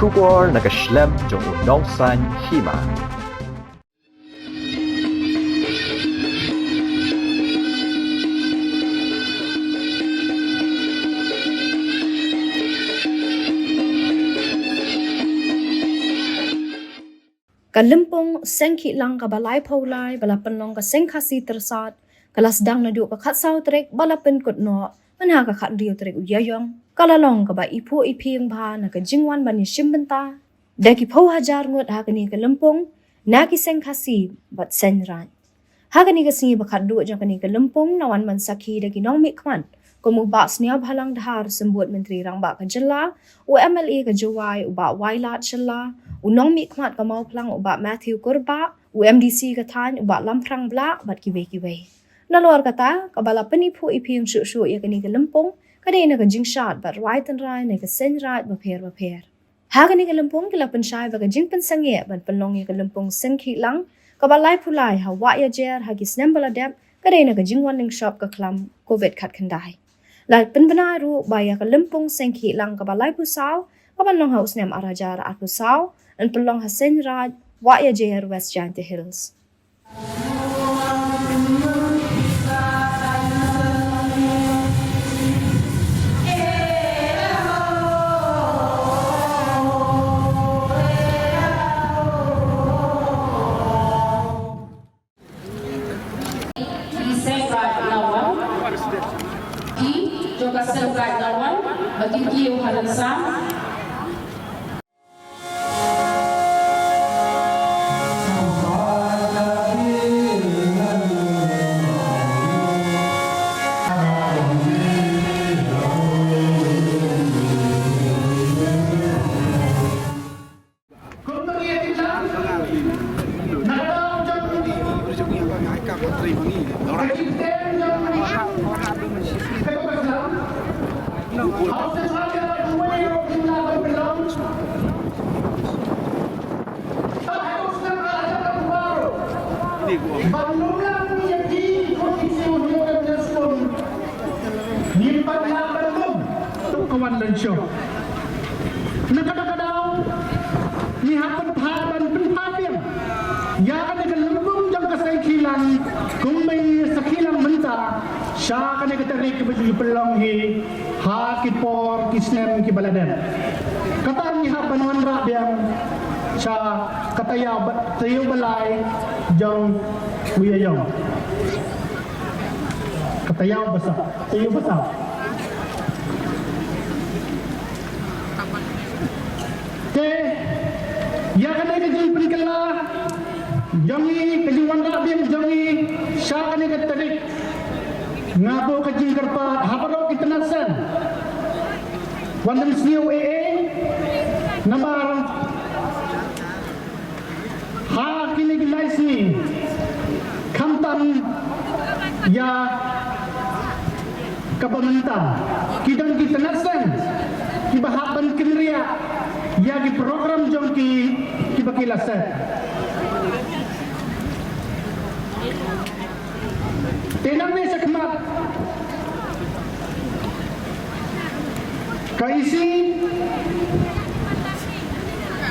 Kubor nagaslem jong unongsan Hima. Ka Lympung Sengkhihlang ka balai paulai bala penlong ka Sengkhasi tersat kala sedang nadu ka khatsau trek bala Pynkut no manha ka khat riu trek uyayong kala long ka ba ipu iping bha na ka jingwan bani shimbenta daki pau Hajar Ngut ha kani ka Lympung na ki Sengkhasi bat senran ha kani ka singi ba khat du jang kani ka Lympung nawan man sakhi daki nong mi kman komu ba snia bhalang dhar sembut menteri rang ba ka jella u MLA ka jawai u ba wailat jella unong mi kmat ka mau plang uba Matthew Kurba UMDC ka than uba lamprang bla bat kiwe nalor kata ka bala penipu ipim shu ya kani ka Lympung kadai na ka jingshat bat right and right na ka senrat ba pher ha kani ka Lympung kila penshai ba ka jingpen sangye bat penlong ya ka Lympung Sengkhihlang ka balai pulai ha wa ya jer ha ki snem bala dep kadai na ka jingwan ning shop ka klam covid khat khandai la penbana ru ba ya ka Lympung Sengkhihlang ka balai pusau ka banlong haus nem arajar at pusau and pelong hasen raj wa ya jer West Giant Hills. Juga sengkai lawan bagi kiu halansa. Nakadakadaw ni hapon pahaban pinpapim ya ka Lympung jang ka Sengkhihlang kung may sakhilang menta siya ka nagtarik ki pelong hi ha ki por ki snem ki baladen katan ni hapan wan ra biang siya katayaw tayo balay jang uyayong katayaw basa tayo basa ya kan ada jadi perikala jangi kejuan dak biang jangi sya kan ada tarik ngabo kajing karpa haparo kita nasan wandam sniu namar ha kini gilais ni kamtan ya kabamanta kidang kita nasan kibahaban kinria ya ki program jong ki bakilasan tenang ni sakmat kaisi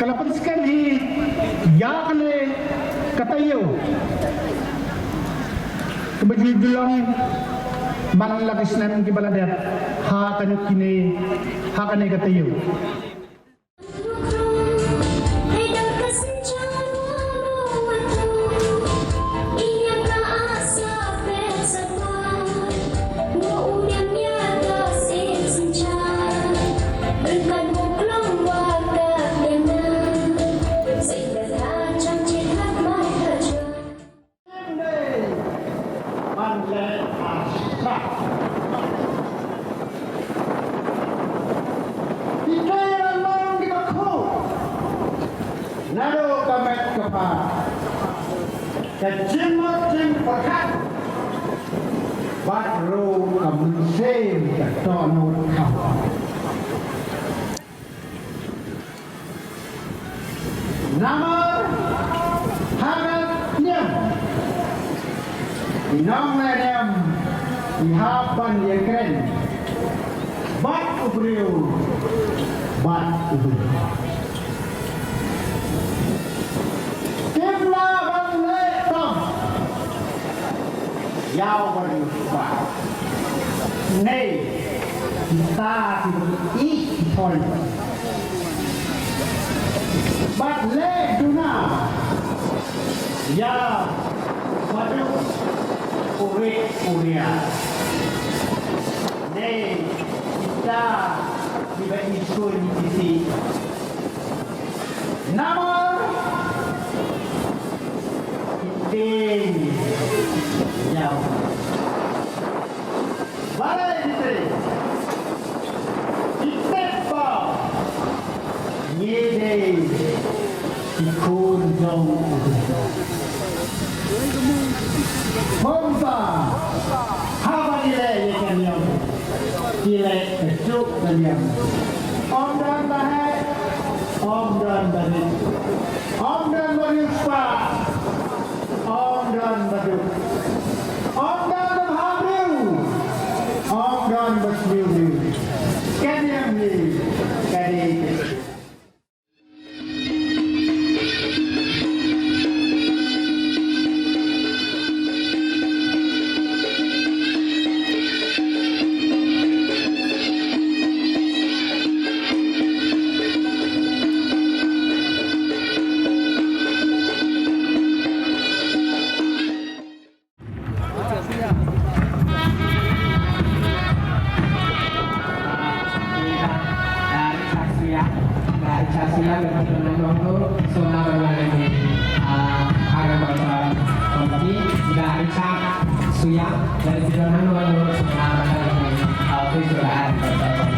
kalapan sekan hi ya kane katayo kebejulang man lakis nam ki baladat ha kan kini ha kane katayo Kecimot pekat baru kamusem ketonot kawan nama hangatnya inang ledem ihapan ye keren bat ubriu bat ubriu Yao berjumpa. Nei kita tidak ikut. But let do not. Ya waduh urik uria. Nei kita tidak ikut di nama Ding jauh. Balai itu. Itempa. Nyede. Ikun jauh. Mompa. Haba nilai yang yang. Nilai kecuk dan yang. Om dan bahai. Om dan balik. Om dan berupa. Om dan baduk. Om dan berhasil. Om dan berseluruh. Kalian ni, kalian. Jingsakhi dengan teman-teman semua berlari ada bahasa kompeti dari Jingsakhi dari teman-teman semua berlari Phew